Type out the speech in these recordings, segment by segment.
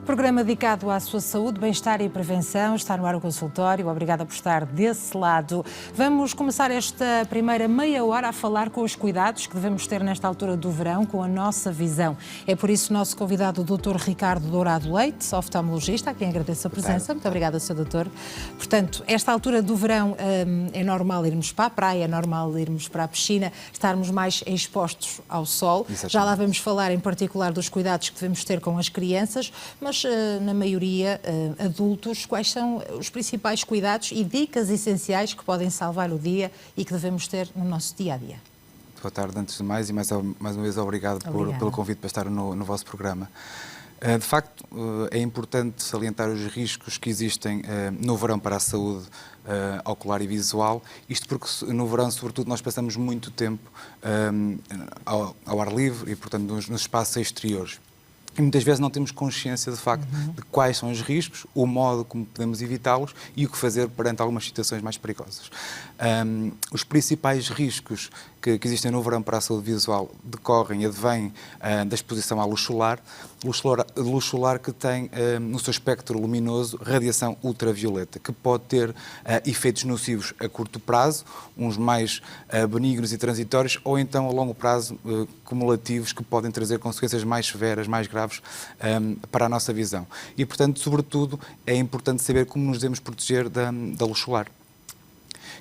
Programa dedicado à sua saúde, bem-estar e prevenção. Está no ar o consultório. Obrigada por estar desse lado. Vamos começar esta primeira meia hora a falar com os cuidados que devemos ter nesta altura do verão, com a nossa visão. É por isso o nosso convidado, o Dr. Ricardo Dourado Leite, oftalmologista, a quem agradeço a presença. Muito obrigada, Sr. Doutor. Portanto, esta altura do verão é normal irmos para a praia, é normal irmos para a piscina, estarmos mais expostos ao sol. Exatamente. Já lá vamos falar em particular dos cuidados que devemos ter com as crianças, mas na maioria adultos, quais são os principais cuidados e dicas essenciais que podem salvar o dia e que devemos ter no nosso dia-a-dia? Boa tarde, antes de mais, e mais uma vez obrigado pelo convite para estar no vosso programa. De facto, é importante salientar os riscos que existem no verão para a saúde ocular e visual, isto porque no verão, sobretudo, nós passamos muito tempo ao ar livre e, portanto, nos espaços exteriores. E muitas vezes não temos consciência, de facto, de quais são os riscos, o modo como podemos evitá-los e o que fazer perante algumas situações mais perigosas. Os principais riscos que existem no verão para a saúde visual decorrem e advêm da exposição à luz solar que tem no seu espectro luminoso radiação ultravioleta, que pode ter efeitos nocivos a curto prazo, uns mais benignos e transitórios, ou então a longo prazo cumulativos, que podem trazer consequências mais severas, mais graves para a nossa visão. E, portanto, sobretudo, é importante saber como nos devemos proteger da luz solar.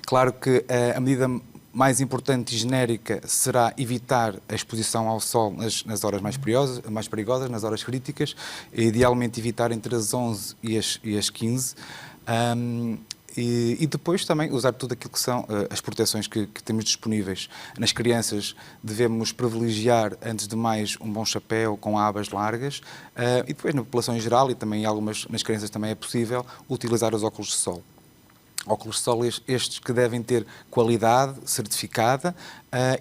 Claro que a medida mais importante e genérica será evitar a exposição ao sol nas horas mais perigosas, nas horas críticas, idealmente evitar entre as 11 e as 15. E depois também usar tudo aquilo que são as proteções que temos disponíveis. Nas crianças devemos privilegiar, antes de mais, um bom chapéu com abas largas e depois na população em geral e também nas crianças também é possível utilizar os óculos de sol. Óculos de sol estes que devem ter qualidade certificada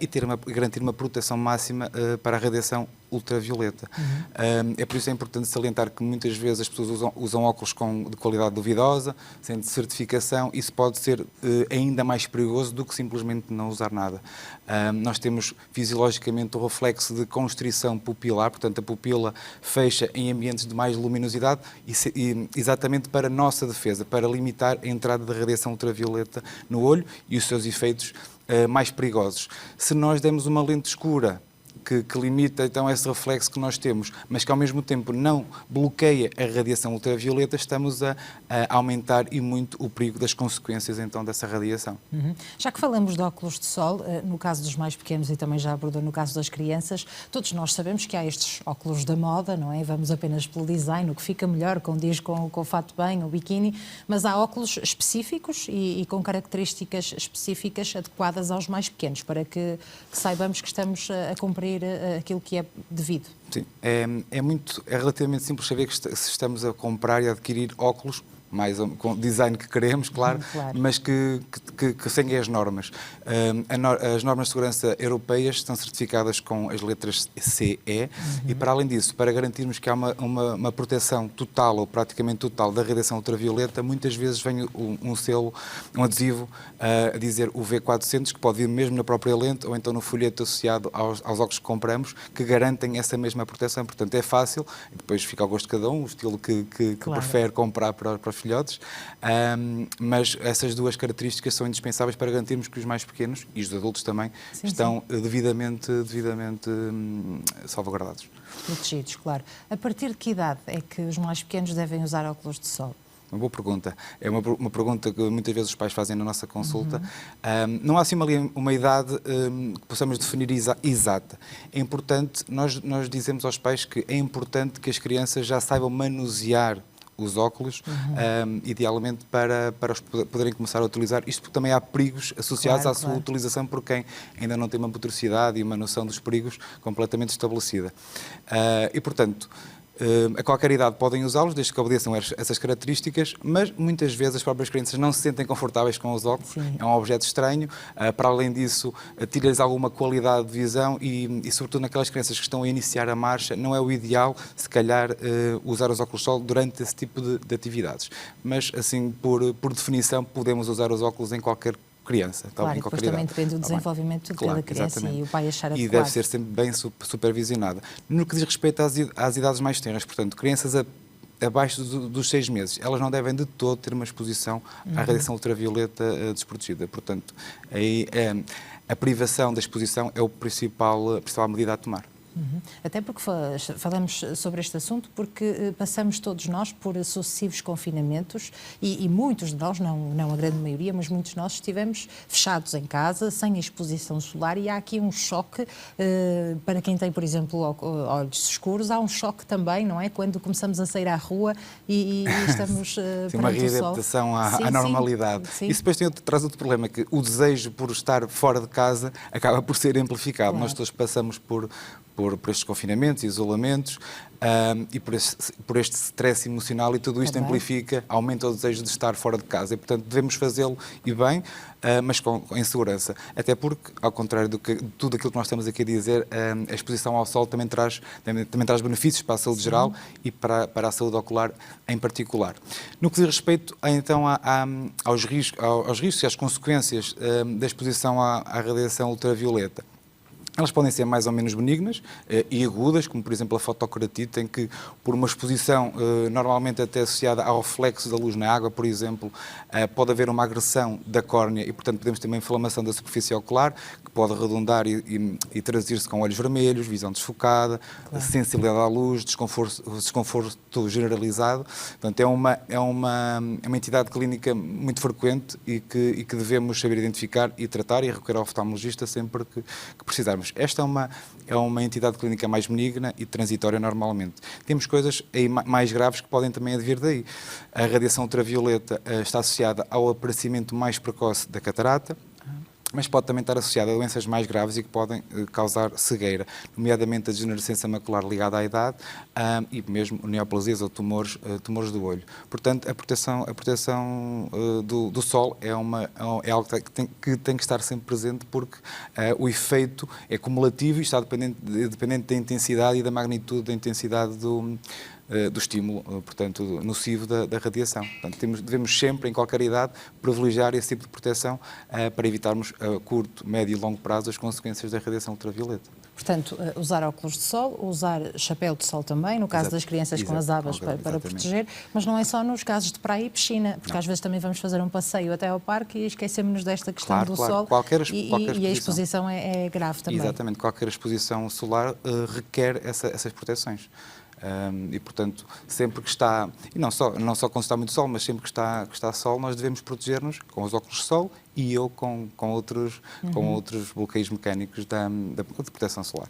e garantir uma proteção máxima para a radiação ultravioleta. É por isso que é importante salientar que muitas vezes as pessoas usam óculos de qualidade duvidosa, sem certificação. Isso pode ser ainda mais perigoso do que simplesmente não usar nada. Nós temos fisiologicamente o reflexo de constrição pupilar, portanto a pupila fecha em ambientes de mais luminosidade e exatamente para a nossa defesa, para limitar a entrada da radiação ultravioleta no olho e os seus efeitos mais perigosos. Se nós demos uma lente escura que limita então esse reflexo que nós temos, mas que ao mesmo tempo não bloqueia a radiação ultravioleta, estamos a aumentar e muito o perigo das consequências então dessa radiação. Já que falamos de óculos de sol, no caso dos mais pequenos e também já abordou no caso das crianças, todos nós sabemos que há estes óculos da moda, não é? Vamos apenas pelo design, o que fica melhor, condiz com o fato de banho, o biquíni, mas há óculos específicos e com características específicas adequadas aos mais pequenos, para que saibamos que estamos a cumprir aquilo que é devido. Sim, é relativamente simples saber que se estamos a comprar e a adquirir óculos com o design que queremos, claro, mas que seguem as normas. As normas de segurança europeias estão certificadas com as letras CE e, para além disso, para garantirmos que há uma proteção total ou praticamente total da radiação ultravioleta, muitas vezes vem um selo, um adesivo a dizer o V400, que pode vir mesmo na própria lente ou então no folheto associado aos óculos que compramos, que garantem essa mesma proteção. Portanto, é fácil, e depois fica ao gosto de cada um, o estilo que prefere comprar para os filhotes, mas essas duas características são indispensáveis para garantirmos que os mais pequenos, e os adultos também, estão devidamente salvaguardados. Protegidos, claro. A partir de que idade é que os mais pequenos devem usar óculos de sol? Uma boa pergunta. É uma pergunta que muitas vezes os pais fazem na nossa consulta. Não há assim uma idade que possamos definir exata. É importante, nós dizemos aos pais que é importante que as crianças já saibam manusear os óculos, idealmente para os poderem começar a utilizar. Isto porque também há perigos associados à sua utilização por quem ainda não tem uma motoricidade e uma noção dos perigos completamente estabelecida. E, portanto, a qualquer idade podem usá-los, desde que obedeçam essas características, mas muitas vezes as próprias crianças não se sentem confortáveis com os óculos. É um objeto estranho. Para além disso, tira-lhes alguma qualidade de visão e, sobretudo, naquelas crianças que estão a iniciar a marcha, não é o ideal, se calhar, usar os óculos de sol durante esse tipo de atividades. Mas, assim, por definição, podemos usar os óculos em qualquer criança. Claro, e depois também depende do desenvolvimento de cada criança e o pai achar adequado. E deve ser sempre bem supervisionada. No que diz respeito às idades mais tenras, portanto, crianças abaixo dos 6 meses, elas não devem de todo ter uma exposição à radiação ultravioleta desprotegida. Portanto, aí, a privação da exposição é a principal medida a tomar. Até porque falamos sobre este assunto porque passamos todos nós por sucessivos confinamentos e muitos de nós, não a grande maioria, mas muitos de nós estivemos fechados em casa, sem exposição solar, e há aqui um choque para quem tem, por exemplo, olhos escuros, há um choque também, não é? Quando começamos a sair à rua e estamos sim, uma perante o sol. Readaptação à normalidade. Sim. Isso depois traz outro problema, que o desejo por estar fora de casa acaba por ser amplificado. Claro. Nós todos passamos por estes confinamentos, isolamentos e por este stress emocional, e tudo isto amplifica, aumenta o desejo de estar fora de casa, e portanto devemos fazê-lo e bem, mas em segurança. Até porque, ao contrário de tudo aquilo que nós estamos aqui a dizer, a exposição ao sol também traz benefícios para a saúde geral e para a saúde ocular em particular. No que diz respeito então aos riscos e às consequências da exposição à radiação ultravioleta, elas podem ser mais ou menos benignas e agudas, como por exemplo a fotoqueratite, em que por uma exposição normalmente até associada ao reflexo da luz na água, por exemplo, pode haver uma agressão da córnea e portanto podemos ter uma inflamação da superfície ocular, que pode redundar e traduzir-se com olhos vermelhos, visão desfocada, sensibilidade à luz, desconforto generalizado. Portanto, é uma entidade clínica muito frequente e que devemos saber identificar e tratar, e recorrer ao oftalmologista sempre que precisarmos. Esta é uma entidade clínica mais benigna e transitória normalmente. Temos coisas aí mais graves que podem também advir daí. A radiação ultravioleta está associada ao aparecimento mais precoce da catarata, mas pode também estar associada a doenças mais graves e que podem causar cegueira, nomeadamente a degenerescência macular ligada à idade e mesmo neoplasias ou tumores do olho. Portanto, a proteção do sol é algo que tem que estar sempre presente, porque o efeito é cumulativo e está dependente da intensidade e da magnitude da intensidade do estímulo, portanto, nocivo da radiação. Portanto, devemos sempre, em qualquer idade, privilegiar esse tipo de proteção para evitarmos a curto, médio e longo prazo as consequências da radiação ultravioleta. Portanto, usar óculos de sol, usar chapéu de sol também, no caso das crianças com as abas para proteger, mas não é só nos casos de praia e piscina, porque às vezes também vamos fazer um passeio até ao parque e esquecemos-nos desta questão do sol e a exposição é grave também. Exatamente, qualquer exposição solar requer essas proteções. E, portanto, sempre que está, e não só quando está muito sol, mas sempre que está sol, nós devemos proteger-nos com os óculos de sol e com outros bloqueios mecânicos de proteção solar.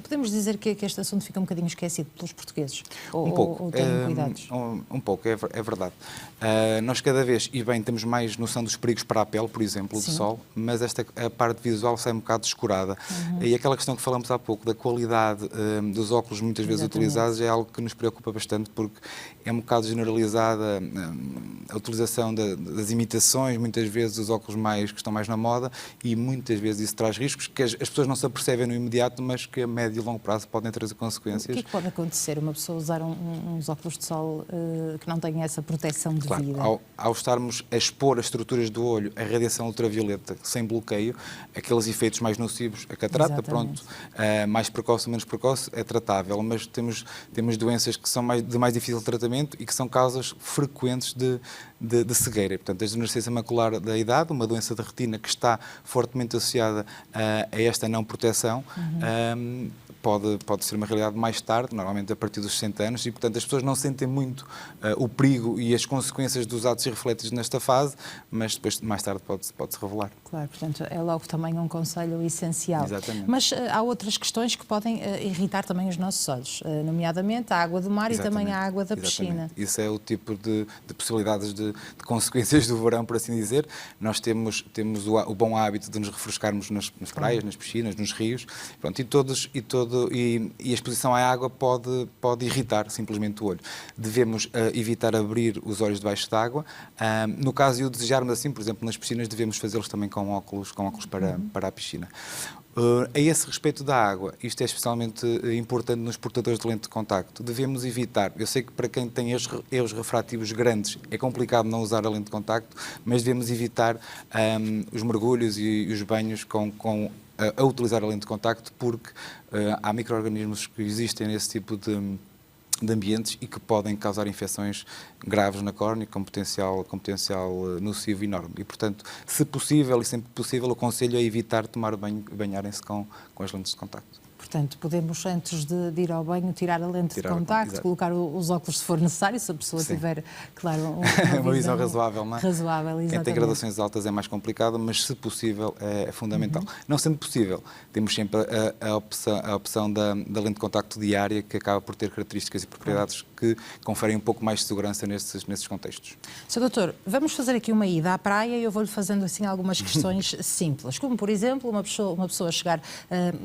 Podemos dizer que este assunto fica um bocadinho esquecido pelos portugueses? Ou têm cuidados? Um pouco, é verdade. Nós cada vez, e bem, temos mais noção dos perigos para a pele, por exemplo, do sol, mas a parte visual sai um bocado descurada. E aquela questão que falamos há pouco, da qualidade dos óculos muitas vezes utilizados, é algo que nos preocupa bastante, porque é um bocado generalizada a utilização das imitações, muitas vezes os óculos que estão mais na moda, e muitas vezes isso traz riscos que as pessoas não se apercebem no imediato, mas que a médio e longo prazo podem trazer consequências. O que pode acontecer? Uma pessoa usar uns óculos de sol que não tenham essa proteção devida? Ao estarmos a expor as estruturas do olho à radiação ultravioleta sem bloqueio, aqueles efeitos mais nocivos, a catarata, mais precoce ou menos precoce, é tratável, mas temos doenças que são de mais difícil tratamento e que são causas frequentes de cegueira. E, portanto, a degenerescência macular da idade, uma doença da retina que está fortemente associada a esta não proteção, pode ser uma realidade mais tarde, normalmente a partir dos 60 anos, e, portanto, as pessoas não sentem muito o perigo e as consequências dos atos irrefletidos nesta fase, mas depois, mais tarde, pode-se revelar. Claro, portanto, é logo também um conselho essencial. Exatamente. Mas há outras questões que podem irritar também os nossos olhos, nomeadamente a água do mar e também a água da piscina. Isso é o tipo de possibilidades de consequências do verão, por assim dizer. Nós temos o bom hábito de nos refrescarmos nas praias, nas piscinas, nos rios, pronto, e a exposição à água pode irritar simplesmente o olho. Devemos evitar abrir os olhos debaixo d'água. No caso de o desejarmos assim, por exemplo, nas piscinas, devemos fazê-los também com óculos para a piscina. A esse respeito da água, isto é especialmente importante nos portadores de lente de contacto, devemos evitar, eu sei que para quem tem erros refrativos grandes é complicado não usar a lente de contacto, mas devemos evitar os mergulhos e os banhos a utilizar a lente de contacto, porque há micro-organismos que existem nesse tipo de ambientes e que podem causar infecções graves na córnea com potencial nocivo enorme. E, portanto, se possível e sempre possível, o aconselho é evitar tomar banho, banharem-se com as lentes de contacto. Portanto, podemos, antes de ir ao banho, tirar a lente de contacto, colocar os óculos se for necessário, se a pessoa tiver, claro, uma visão razoável, não é? Razoável, exatamente. Quem tem graduações altas é mais complicado, mas se possível é fundamental. Não sendo possível, temos sempre a opção da lente de contacto diária, que acaba por ter características e propriedades que conferem um pouco mais de segurança nesses contextos. Sr. Doutor, vamos fazer aqui uma ida à praia e eu vou-lhe fazendo assim algumas questões simples, como por exemplo uma pessoa chegar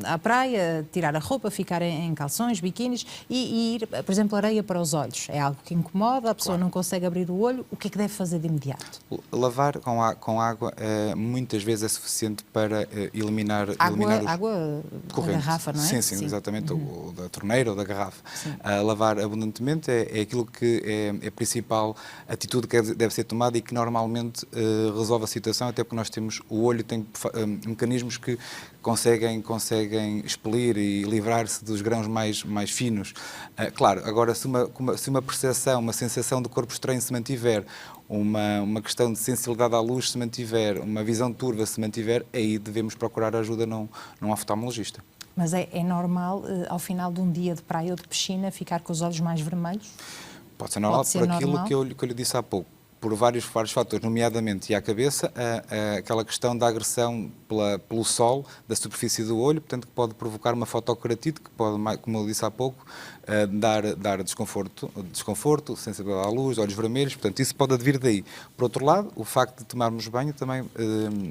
à praia, tirar a roupa, ficar em calções, biquínis e ir, por exemplo, areia para os olhos. É algo que incomoda, a pessoa não consegue abrir o olho. O que é que deve fazer de imediato? Lavar com água muitas vezes é suficiente para eliminar água da garrafa, não é? Sim, exatamente, ou da torneira ou da garrafa. Lavar abundantemente é aquilo que é a principal atitude que deve ser tomada e que normalmente resolve a situação, até porque nós temos, o olho tem mecanismos que conseguem expelir e livrar-se dos grãos mais finos. Claro, agora se uma percepção, uma sensação de corpo estranho se mantiver, uma questão de sensibilidade à luz se mantiver, uma visão turva se mantiver, aí devemos procurar ajuda num oftalmologista. Mas é normal, ao final de um dia de praia ou de piscina, ficar com os olhos mais vermelhos? Pode ser normal por aquilo que eu lhe disse há pouco. Por vários fatores, nomeadamente e à cabeça, aquela questão da agressão pelo sol da superfície do olho, portanto, que pode provocar uma fotoceratite, que pode, como eu disse há pouco, dar desconforto, sensibilidade à luz, olhos vermelhos, portanto, isso pode advir daí. Por outro lado, o facto de tomarmos banho também,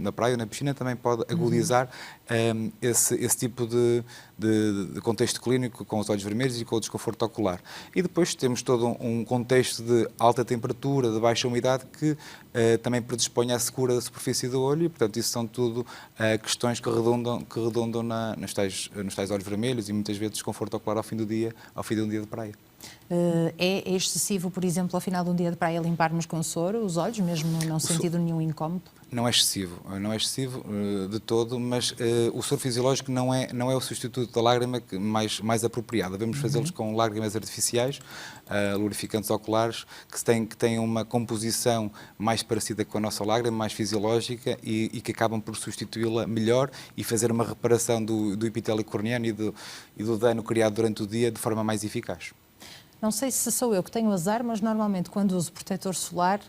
na praia ou na piscina, também pode agudizar esse tipo de contexto clínico com os olhos vermelhos e com o desconforto ocular. E depois temos todo um contexto de alta temperatura, de baixa umidade, que também predispõe à secura da superfície do olho e, portanto, isso são tudo questões que redundam nos tais olhos vermelhos e muitas vezes desconforto ocular ao fim de um dia de praia. É excessivo, por exemplo, ao final de um dia de praia, limparmos com soro os olhos, mesmo não sentindo nenhum incómodo? Não é excessivo de todo, mas o soro fisiológico não é o substituto da lágrima mais apropriado. Devemos fazê-los com lágrimas artificiais, lubrificantes oculares, que têm uma composição mais parecida com a nossa lágrima, mais fisiológica e que acabam por substituí-la melhor e fazer uma reparação do epitélio corneano e do dano criado durante o dia de forma mais eficaz. Não sei se sou eu que tenho azar, mas normalmente quando uso protetor solar,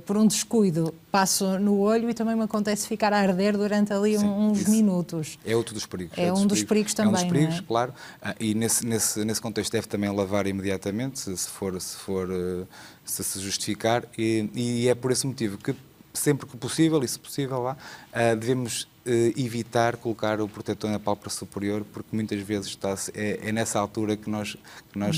por um descuido, passo no olho e também me acontece ficar a arder durante ali uns minutos. É outro dos perigos. É um dos perigos também, é um dos perigos, não é? Claro. E nesse contexto deve também lavar imediatamente, se justificar. E é por esse motivo que, sempre que possível, e se possível, devemos evitar colocar o protetor na pálpebra superior, porque muitas vezes é nessa altura que nós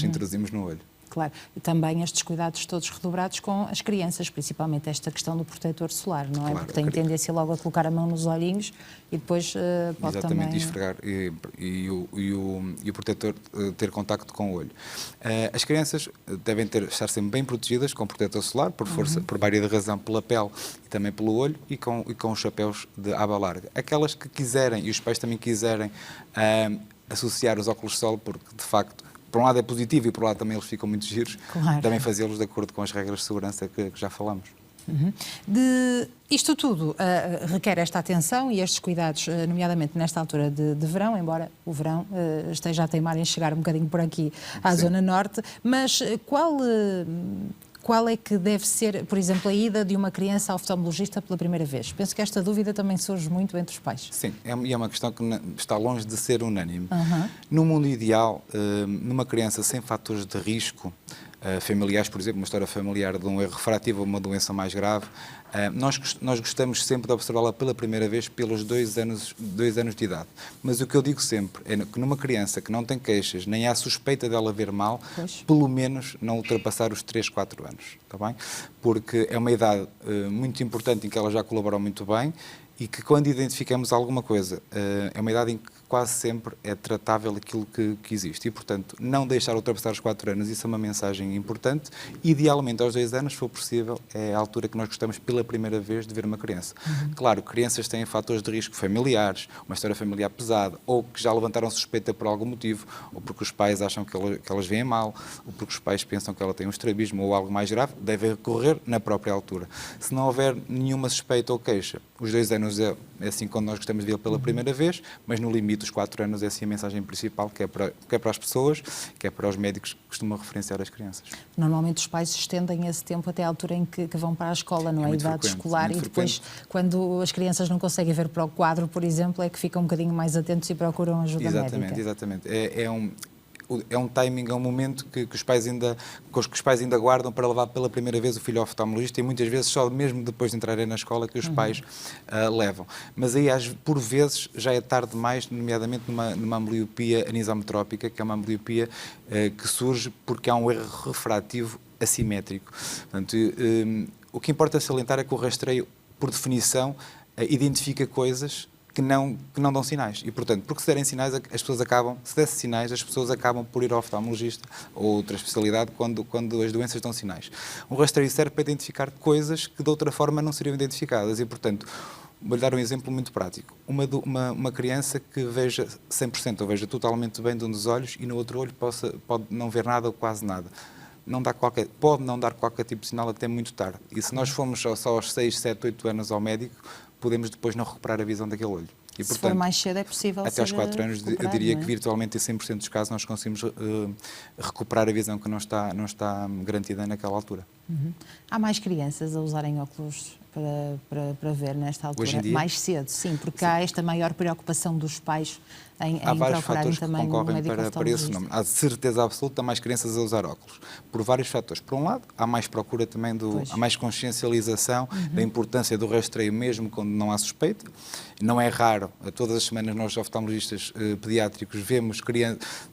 introduzimos no olho. Claro, e também estes cuidados todos redobrados com as crianças, principalmente esta questão do protetor solar, não é? Claro, porque tem tendência logo a colocar a mão nos olhinhos e depois pode exatamente, também... esfregar e o protetor ter contacto com o olho. As crianças devem estar sempre bem protegidas com protetor solar, por vária razão, pela pele e também pelo olho e com os chapéus de aba larga. Aquelas que quiserem, e os pais também quiserem, associar os óculos de sol, porque de facto por um lado é positivo e por outro lado também eles ficam muito giros, claro. Também fazê-los de acordo com as regras de segurança que já falamos. Isto tudo requer esta atenção e estes cuidados, nomeadamente nesta altura de verão, embora o verão esteja a teimar em chegar um bocadinho por aqui à Zona Norte, mas qual é que deve ser, por exemplo, a ida de uma criança ao oftalmologista pela primeira vez? Penso que esta dúvida também surge muito entre os pais. Sim, é uma questão que está longe de ser unânime. No mundo ideal, numa criança sem fatores de risco familiares, por exemplo, uma história familiar de um erro refrativo ou uma doença mais grave, nós gostamos sempre de observá-la pela primeira vez pelos 2 anos de idade. Mas o que eu digo sempre é que numa criança que não tem queixas, nem há suspeita dela ver mal, pelo menos não ultrapassar os 3, 4 anos, está bem? Porque é uma idade muito importante em que ela já colaborou muito bem e que quando identificamos alguma coisa, é uma idade em que quase sempre é tratável aquilo que existe. E, portanto, não deixar ultrapassar os 4 anos, isso é uma mensagem importante. Idealmente, aos 2 anos, se for possível, é a altura que nós gostamos pela primeira vez de ver uma criança. Claro, crianças têm fatores de risco familiares, uma história familiar pesada, ou que já levantaram suspeita por algum motivo, ou porque os pais acham que elas veem mal, ou porque os pais pensam que ela tem um estrabismo ou algo mais grave, devem recorrer na própria altura. Se não houver nenhuma suspeita ou queixa, os 2 anos é assim quando nós gostamos de vê-lo pela primeira vez, mas no limite, os 4 anos é assim a mensagem principal, que é para as pessoas, que é para os médicos que costumam referenciar as crianças. Normalmente os pais estendem esse tempo até à altura em que vão para a escola, não é? A idade escolar, e depois, quando as crianças não conseguem ver para o quadro, por exemplo, é que ficam um bocadinho mais atentos e procuram ajuda médica. Exatamente. É um timing, é um momento que os pais ainda guardam para levar pela primeira vez o filho ao oftalmologista, e muitas vezes só mesmo depois de entrarem na escola que os pais levam. Mas aí, por vezes, já é tarde demais, nomeadamente numa ambliopia anisometrópica, que é uma ambliopia que surge porque há um erro refrativo assimétrico. Portanto, o que importa salientar é que o rastreio, por definição, identifica coisas que não dão sinais. E, portanto, porque se derem sinais, se desse sinais, as pessoas acabam por ir ao oftalmologista ou outra especialidade quando as doenças dão sinais. Um rastreio serve para identificar coisas que de outra forma não seriam identificadas e, portanto, vou-lhe dar um exemplo muito prático. Uma criança que veja 100% ou veja totalmente bem de um dos olhos e no outro olho pode não ver nada ou quase nada. Pode não dar qualquer tipo de sinal até muito tarde. E se nós formos só aos 6, 7, 8 anos ao médico, podemos depois não recuperar a visão daquele olho. E, portanto, se for mais cedo é possível até aos 4 anos, eu diria que virtualmente em 100% dos casos nós conseguimos recuperar a visão que não está garantida naquela altura. Há mais crianças a usarem óculos para ver nesta altura? Hoje em dia? Mais cedo, sim, porque há esta maior preocupação dos pais em há vários procurarem fatores que também concorrem um médico para esse oftalmologista. fenómeno. Há de certeza absoluta mais crianças a usar óculos, por vários fatores. Por um lado, há mais procura também, há mais consciencialização da importância do rastreio mesmo quando não há suspeita. Não é raro, todas as semanas nós oftalmologistas pediátricos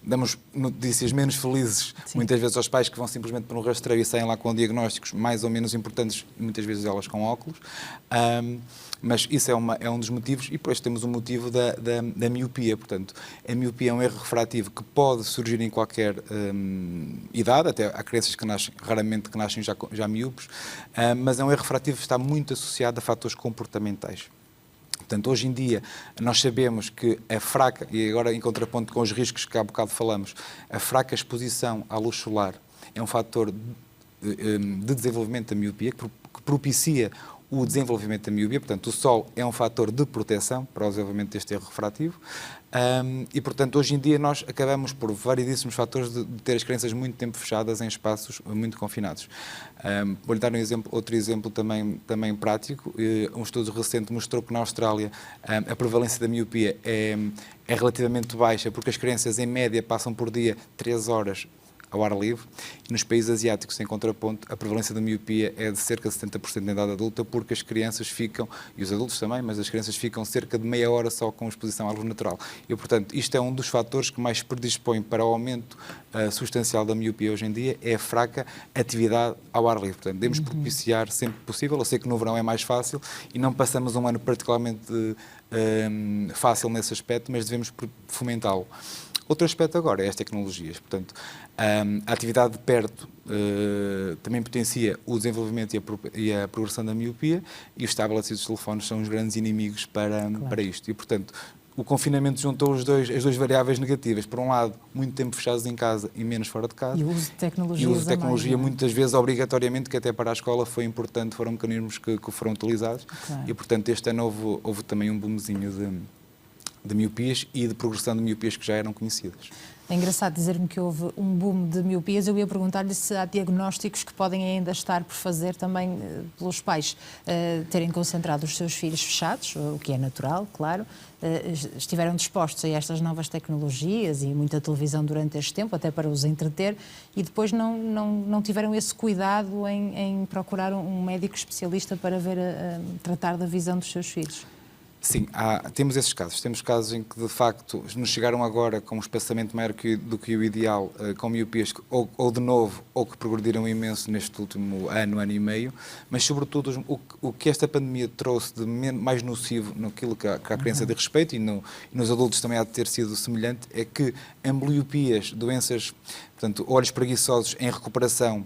damos notícias menos felizes, muitas vezes aos pais que vão simplesmente para um rastreio e saem lá com diagnósticos mais ou menos importantes, muitas vezes elas com óculos. Mas isso é um dos motivos, e depois temos o motivo da miopia. Portanto, a miopia é um erro refrativo que pode surgir em qualquer idade, até há crianças que nascem, raramente que nascem já miúpes, mas é um erro refrativo que está muito associado a fatores comportamentais. Portanto, hoje em dia, nós sabemos que a fraca, e agora em contraponto com os riscos que há bocado falamos, a fraca exposição à luz solar é um fator de desenvolvimento da miopia, que propicia o desenvolvimento da miopia. Portanto, o sol é um fator de proteção para o desenvolvimento deste erro refrativo e, portanto, hoje em dia nós acabamos por variedíssimos fatores de ter as crianças muito tempo fechadas em espaços muito confinados. Vou-lhe dar outro exemplo também prático. Um estudo recente mostrou que na Austrália a prevalência da miopia é relativamente baixa, porque as crianças, em média, passam por dia 3 horas ao ar livre, e nos países asiáticos, em contraponto, a prevalência da miopia é de cerca de 70% na idade adulta, porque as crianças ficam, e os adultos também, mas as crianças ficam cerca de meia hora só com exposição à luz natural. E, portanto, isto é um dos fatores que mais predispõe para o aumento substancial da miopia hoje em dia, é a fraca atividade ao ar livre. Portanto, devemos propiciar sempre que possível. Eu sei que no verão é mais fácil e não passamos um ano particularmente fácil nesse aspecto, mas devemos fomentá-lo. Outro aspecto agora é as tecnologias. Portanto, a atividade de perto também potencia o desenvolvimento e a progressão da miopia, e os tablets e os telefones são os grandes inimigos para isto. E, portanto, o confinamento juntou as duas variáveis negativas. Por um lado, muito tempo fechados em casa e menos fora de casa. E o uso de tecnologia. Muitas vezes, obrigatoriamente, que até para a escola foi importante, foram mecanismos que foram utilizados. Claro. E, portanto, este ano houve também um boomzinho de miopias e de progressão de miopias que já eram conhecidas. É engraçado dizer-me que houve um boom de miopias. Eu ia perguntar-lhe se há diagnósticos que podem ainda estar por fazer também pelos pais terem concentrado os seus filhos fechados, o que é natural, claro, estiveram dispostos a estas novas tecnologias e muita televisão durante este tempo, até para os entreter, e depois não tiveram esse cuidado em procurar um médico especialista para tratar da visão dos seus filhos. Sim, temos esses casos. Temos casos em que, de facto, nos chegaram agora com um espaçamento maior do que o ideal, com miopias ou de novo, ou que progrediram imenso neste último ano e meio, mas, sobretudo, o que esta pandemia trouxe de mais nocivo naquilo que a criança de respeito e nos adultos também há de ter sido semelhante, é que ambliopias, doenças, portanto, olhos preguiçosos em recuperação,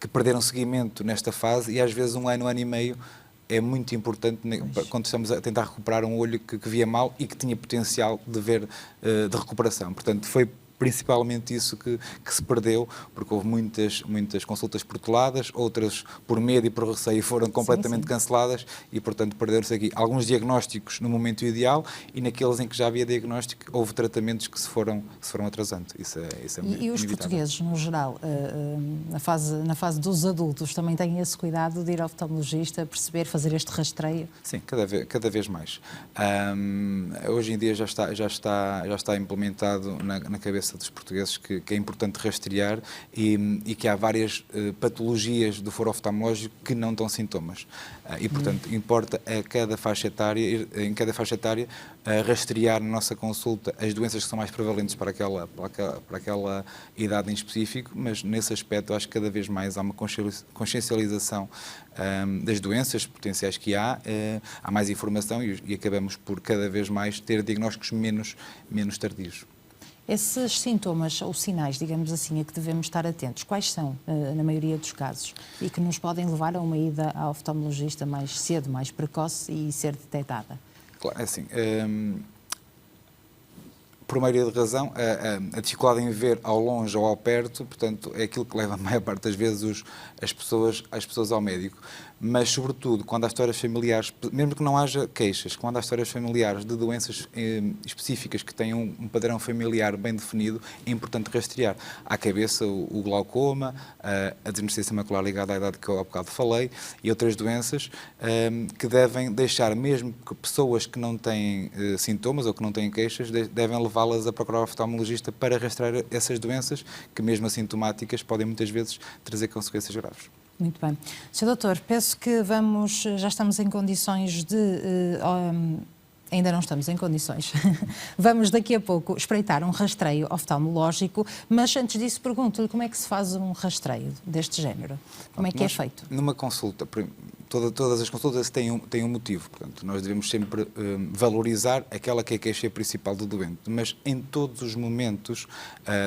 que perderam seguimento nesta fase e, às vezes, um ano e meio, é muito importante quando estamos a tentar recuperar um olho que via mal e que tinha potencial de ver de recuperação. Portanto, foi principalmente isso que se perdeu, porque houve muitas consultas proteladas, outras por medo e por receio foram completamente canceladas e, portanto, perderam-se aqui alguns diagnósticos no momento ideal e naqueles em que já havia diagnóstico houve tratamentos que se foram atrasando. Isso é e os portugueses, no geral, na fase dos adultos, também têm esse cuidado de ir ao oftalmologista, perceber, fazer este rastreio? Sim, cada vez mais. Hoje em dia já está implementado na cabeça dos portugueses que é importante rastrear e que há várias patologias do foro oftalmológico que não dão sintomas. E, portanto, importa em cada faixa etária rastrear na nossa consulta as doenças que são mais prevalentes para aquela idade em específico, mas nesse aspecto acho que cada vez mais há uma consciencialização das doenças potenciais que há mais informação e acabamos por cada vez mais ter diagnósticos menos tardios. Esses sintomas ou sinais, digamos assim, a que devemos estar atentos, quais são, na maioria dos casos, e que nos podem levar a uma ida ao oftalmologista mais cedo, mais precoce e ser detectada? Claro, é assim, por maioria de razão, a dificuldade em ver ao longe ou ao perto, portanto, é aquilo que leva a maior parte das vezes as pessoas ao médico. Mas, sobretudo, quando há histórias familiares, mesmo que não haja queixas, quando há histórias familiares de doenças específicas que tenham um padrão familiar bem definido, é importante rastrear. À cabeça, o glaucoma, a degenerescência macular ligada à idade que eu há bocado falei, e outras doenças que devem deixar, mesmo que pessoas que não têm sintomas ou que não têm queixas, devem levá-las a procurar o oftalmologista para rastrear essas doenças que, mesmo assintomáticas, podem muitas vezes trazer consequências graves. Muito bem. Sr. Doutor, penso que já estamos em condições ainda não estamos em condições. Vamos daqui a pouco espreitar um rastreio oftalmológico, mas antes disso pergunto-lhe como é que se faz um rastreio deste género? Como é que é feito? Numa consulta, todas as consultas têm um motivo, portanto, nós devemos sempre valorizar aquela que é a queixa principal do doente, mas em todos os momentos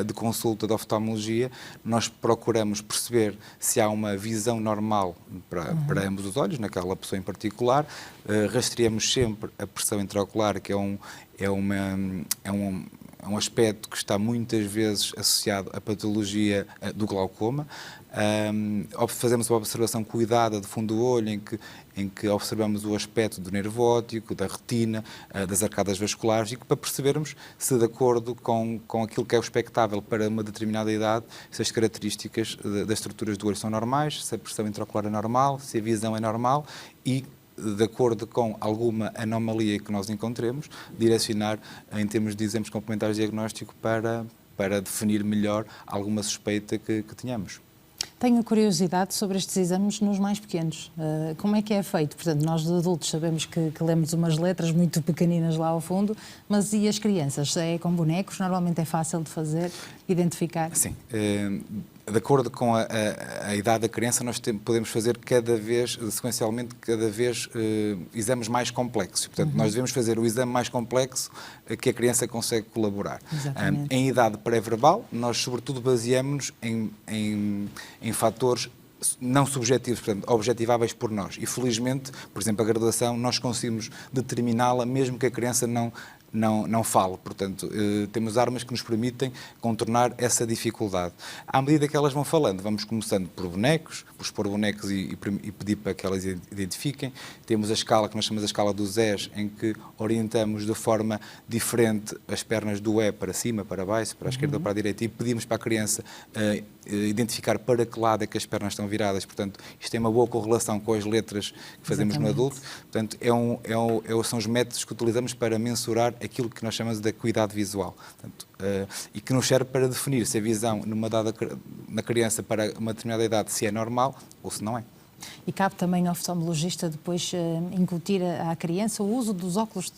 de consulta de oftalmologia, nós procuramos perceber se há uma visão normal para ambos os olhos, naquela pessoa em particular, rastreamos sempre a pressão intraocular, que é um aspecto que está muitas vezes associado à patologia do glaucoma. Fazemos uma observação cuidada de fundo do olho, em que observamos o aspecto do nervo óptico, da retina, das arcadas vasculares, e para percebermos se, de acordo com aquilo que é o expectável para uma determinada idade, se as características das estruturas do olho são normais, se a pressão intraocular é normal, se a visão é normal e, de acordo com alguma anomalia que nós encontremos, direcionar em termos de exames complementares de diagnóstico para definir melhor alguma suspeita que tenhamos. Tenho curiosidade sobre estes exames nos mais pequenos. Como é que é feito? Portanto, nós de adultos sabemos que lemos umas letras muito pequeninas lá ao fundo, mas e as crianças? É com bonecos? Normalmente é fácil de fazer, identificar? Sim. De acordo com a idade da criança, nós podemos fazer sequencialmente, exames mais complexos. Portanto, nós devemos fazer o exame mais complexo que a criança consegue colaborar. Em idade pré-verbal, nós sobretudo baseamos-nos em fatores não subjetivos, portanto, objetiváveis por nós. E, felizmente, por exemplo, a graduação, nós conseguimos determiná-la mesmo que a criança não fale. Portanto, temos armas que nos permitem contornar essa dificuldade. À medida que elas vão falando, vamos começando por bonecos, por expor bonecos e pedir para que elas identifiquem. Temos a escala que nós chamamos a escala do ZES, em que orientamos de forma diferente as pernas do E para cima, para baixo, para a esquerda ou para a direita, e pedimos para a criança identificar para que lado é que as pernas estão viradas. Portanto, isto tem uma boa correlação com as letras que fazemos no adulto. Portanto, são os métodos que utilizamos para mensurar aquilo que nós chamamos de acuidade visual. Portanto, e que nos serve para definir se a visão na criança para uma determinada idade se é normal ou se não é. E cabe também ao oftalmologista depois incutir à criança o uso dos óculos,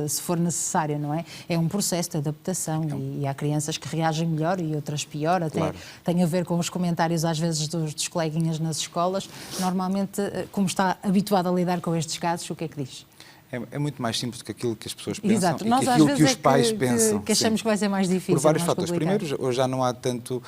se for necessário, não é? É um processo de adaptação e há crianças que reagem melhor e outras pior, até claro. Tem a ver com os comentários às vezes dos coleguinhas nas escolas. Normalmente, como está habituado a lidar com estes casos, o que é que diz? É muito mais simples do que aquilo que as pessoas pensam. Exato. E Nós, que aquilo às que vezes os pais pensam. Que achamos que vai ser mais difícil. Por vários mais fatores. complicado. Primeiro, hoje já não há tanto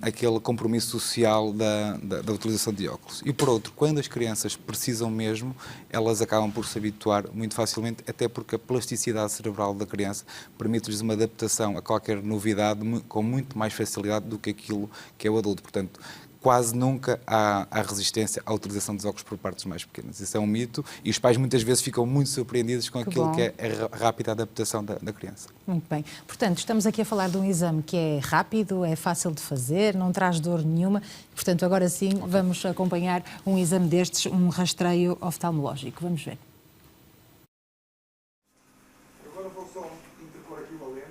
aquele compromisso social da utilização de óculos. E por outro, quando as crianças precisam mesmo, elas acabam por se habituar muito facilmente, até porque a plasticidade cerebral da criança permite-lhes uma adaptação a qualquer novidade com muito mais facilidade do que aquilo que é o adulto. Portanto, quase nunca há resistência à utilização dos óculos por parte dos mais pequenos. Isso é um mito e os pais muitas vezes ficam muito surpreendidos com aquilo que é a rápida adaptação da criança. Muito bem. Portanto, estamos aqui a falar de um exame que é rápido, é fácil de fazer, não traz dor nenhuma. Portanto, agora sim, vamos acompanhar um exame destes, um rastreio oftalmológico. Vamos ver. Agora vou só interpor aqui uma lente.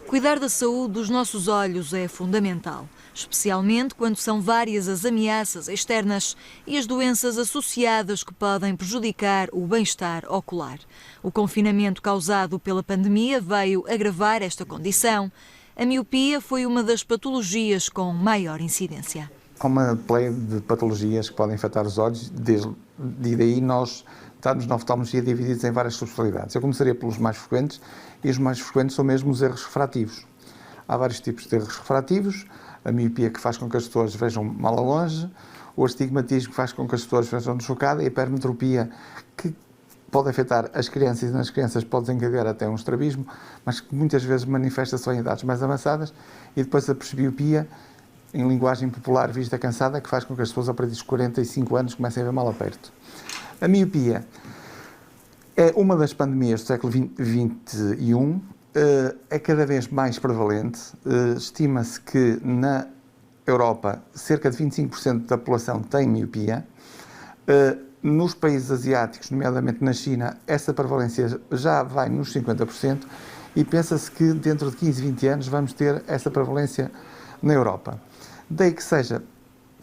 Cuidar da saúde dos nossos olhos é fundamental, especialmente quando são várias as ameaças externas e as doenças associadas que podem prejudicar o bem-estar ocular. O confinamento causado pela pandemia veio agravar esta condição. A miopia foi uma das patologias com maior incidência. Há uma pleia de patologias que podem afetar os olhos, e daí nós estamos na oftalmologia divididos em várias subespecialidades. Eu começaria pelos mais frequentes, e os mais frequentes são mesmo os erros refrativos. Há vários tipos de erros refrativos: a miopia, que faz com que as pessoas vejam mal a longe, o astigmatismo, que faz com que as pessoas vejam desfocada, e a hipermetropia, que pode afetar as crianças, e nas crianças pode desencadear até um estrabismo, mas que muitas vezes manifesta-se só em idades mais avançadas, e depois a presbiopia, em linguagem popular, vista cansada, que faz com que as pessoas a partir dos 45 anos comecem a ver mal a perto. A miopia é uma das pandemias do século XXI, é cada vez mais prevalente. Estima-se que na Europa cerca de 25% da população tem miopia. Nos países asiáticos, nomeadamente na China, essa prevalência já vai nos 50%, e pensa-se que dentro de 15, 20 anos vamos ter essa prevalência na Europa. Daí que seja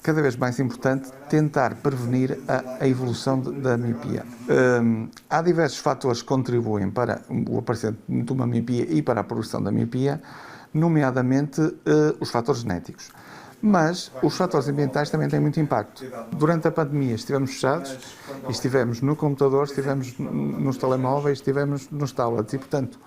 cada vez mais importante tentar prevenir a evolução da miopia. Há diversos fatores que contribuem para o aparecimento de uma miopia e para a progressão da miopia, nomeadamente os fatores genéticos. Mas os fatores ambientais também têm muito impacto. Durante a pandemia estivemos fechados, e estivemos no computador, estivemos nos telemóveis, estivemos nos tablets, e portanto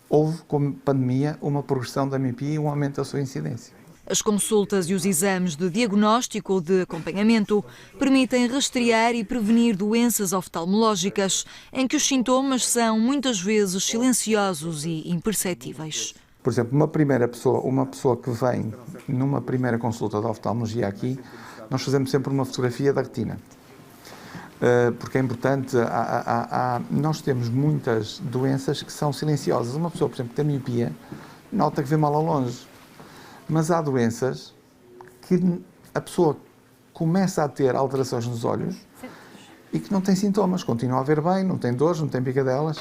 houve, como pandemia, uma progressão da miopia e um aumento da sua incidência. As consultas e os exames de diagnóstico ou de acompanhamento permitem rastrear e prevenir doenças oftalmológicas em que os sintomas são muitas vezes silenciosos e imperceptíveis. Por exemplo, uma pessoa que vem numa primeira consulta de oftalmologia aqui, nós fazemos sempre uma fotografia da retina. Porque é importante, nós temos muitas doenças que são silenciosas. Uma pessoa, por exemplo, que tem miopia, nota que vê mal ao longe. Mas há doenças que a pessoa começa a ter alterações nos olhos e que não tem sintomas, continua a ver bem, não tem dores, não tem picadelas.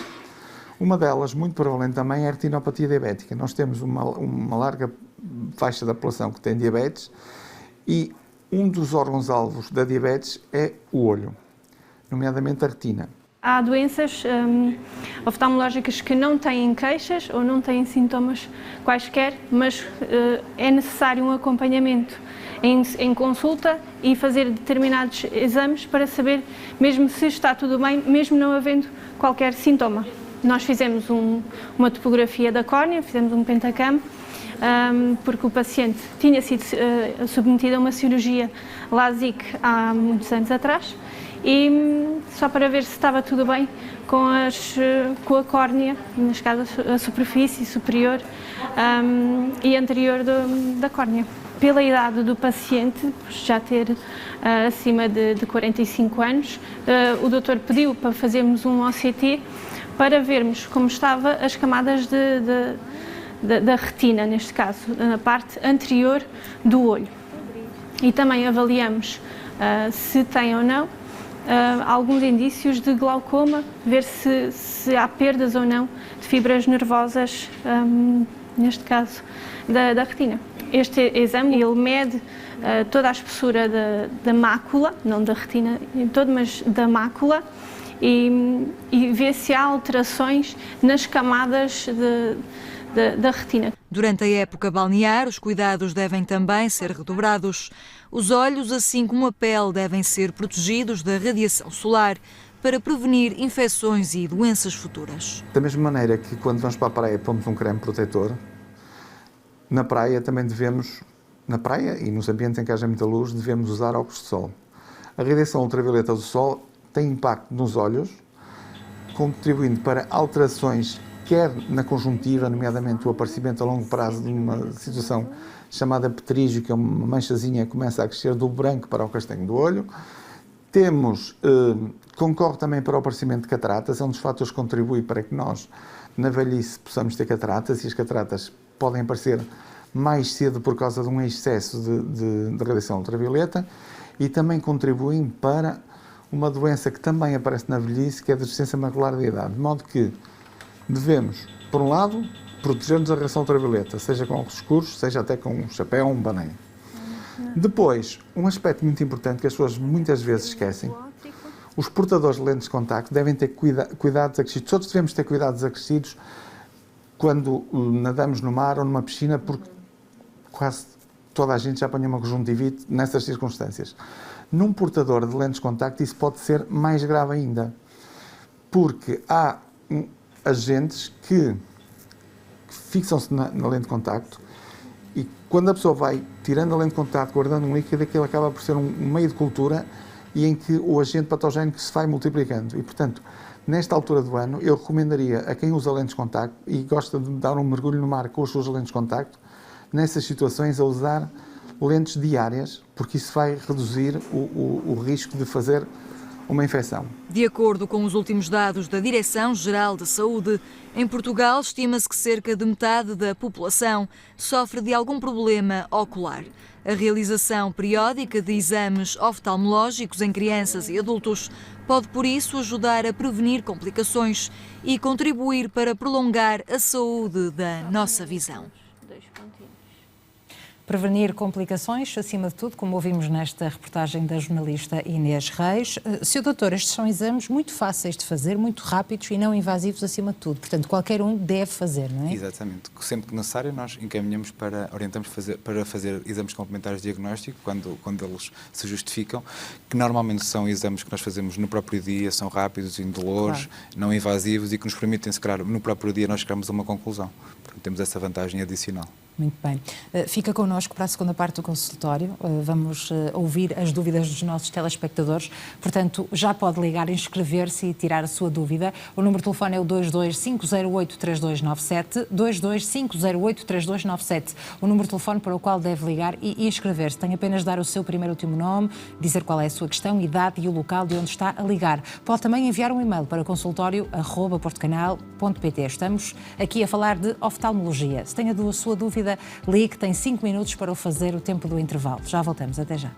Uma delas, muito prevalente também, é a retinopatia diabética. Nós temos uma larga faixa da população que tem diabetes, e um dos órgãos-alvos da diabetes é o olho, nomeadamente a retina. Há doenças oftalmológicas que não têm queixas ou não têm sintomas quaisquer, mas é necessário um acompanhamento em consulta e fazer determinados exames para saber mesmo se está tudo bem, mesmo não havendo qualquer sintoma. Nós fizemos uma topografia da córnea, fizemos um pentacam, porque o paciente tinha sido submetido a uma cirurgia LASIK há muitos anos atrás, e só para ver se estava tudo bem com a córnea, neste caso a superfície superior e anterior da córnea. Pela idade do paciente, já ter acima de 45 anos, o doutor pediu para fazermos um OCT para vermos como estavam as camadas da retina, neste caso, na parte anterior do olho. E também avaliamos se tem ou não alguns indícios de glaucoma, ver se há perdas ou não de fibras nervosas, neste caso, da retina. Este exame, ele mede toda a espessura da mácula, não da retina em todo, mas da mácula, e vê se há alterações nas camadas da retina. Durante a época balnear, os cuidados devem também ser redobrados. Os olhos, assim como a pele, devem ser protegidos da radiação solar para prevenir infecções e doenças futuras. Da mesma maneira que quando vamos para a praia pomos um creme protetor, na praia também devemos, na praia e nos ambientes em que haja muita luz, devemos usar óculos de sol. A radiação ultravioleta do sol tem impacto nos olhos, contribuindo para alterações quer na conjuntiva, nomeadamente o aparecimento a longo prazo de uma situação chamada petrígio, que é uma manchazinha que começa a crescer do branco para o castanho do olho. Concorre também para o aparecimento de cataratas, é um dos fatores que contribui para que nós, na velhice, possamos ter cataratas, e as cataratas podem aparecer mais cedo por causa de um excesso de radiação ultravioleta, e também contribuem para uma doença que também aparece na velhice, que é a deficiência macular da idade, de modo que devemos, por um lado, proteger-nos da radiação ultravioleta, seja com óculos escuros, seja até com um chapéu ou um boné. Depois, um aspecto muito importante que as pessoas muitas vezes esquecem: os portadores de lentes de contacto devem ter cuidados acrescidos. Todos devemos ter cuidados acrescidos quando nadamos no mar ou numa piscina, porque quase toda a gente já apanha uma conjuntivite nessas circunstâncias. Num portador de lentes de contacto isso pode ser mais grave ainda, porque há agentes que fixam-se na lente de contacto, e quando a pessoa vai tirando a lente de contacto, guardando um líquido, aquilo acaba por ser um meio de cultura e em que o agente patogénico se vai multiplicando. E, portanto, nesta altura do ano, eu recomendaria a quem usa lentes de contacto e gosta de dar um mergulho no mar com as suas lentes de contacto, nessas situações, a usar lentes diárias, porque isso vai reduzir o risco de fazer uma infecção. De acordo com os últimos dados da Direção-Geral de Saúde, em Portugal estima-se que cerca de metade da população sofre de algum problema ocular. A realização periódica de exames oftalmológicos em crianças e adultos pode, por isso, ajudar a prevenir complicações e contribuir para prolongar a saúde da nossa visão. Prevenir complicações, acima de tudo, como ouvimos nesta reportagem da jornalista Inês Reis. Sr. Doutor, estes são exames muito fáceis de fazer, muito rápidos e não invasivos acima de tudo. Portanto, qualquer um deve fazer, não é? Exatamente. Sempre que necessário, nós encaminhamos orientamos para fazer exames complementares de diagnóstico, quando eles se justificam, que normalmente são exames que nós fazemos no próprio dia, são rápidos, indolores, claro, não invasivos e que nos permitem, se calhar, no próprio dia nós chegarmos a uma conclusão. Portanto, temos essa vantagem adicional. Muito bem. Fica connosco para a segunda parte do consultório. Vamos ouvir as dúvidas dos nossos telespectadores. Portanto, já pode ligar, inscrever-se e tirar a sua dúvida. O número de telefone é o 22508-3297, 22508-3297. O número de telefone para o qual deve ligar e inscrever-se. Tem apenas de dar o seu primeiro e último nome, dizer qual é a sua questão, idade e o local de onde está a ligar. Pode também enviar um e-mail para consultório@portocanal.pt. Estamos aqui a falar de oftalmologia. Se tem a sua dúvida, ligue, tem 5 minutos para o fazer, o tempo do intervalo. Já voltamos, até já.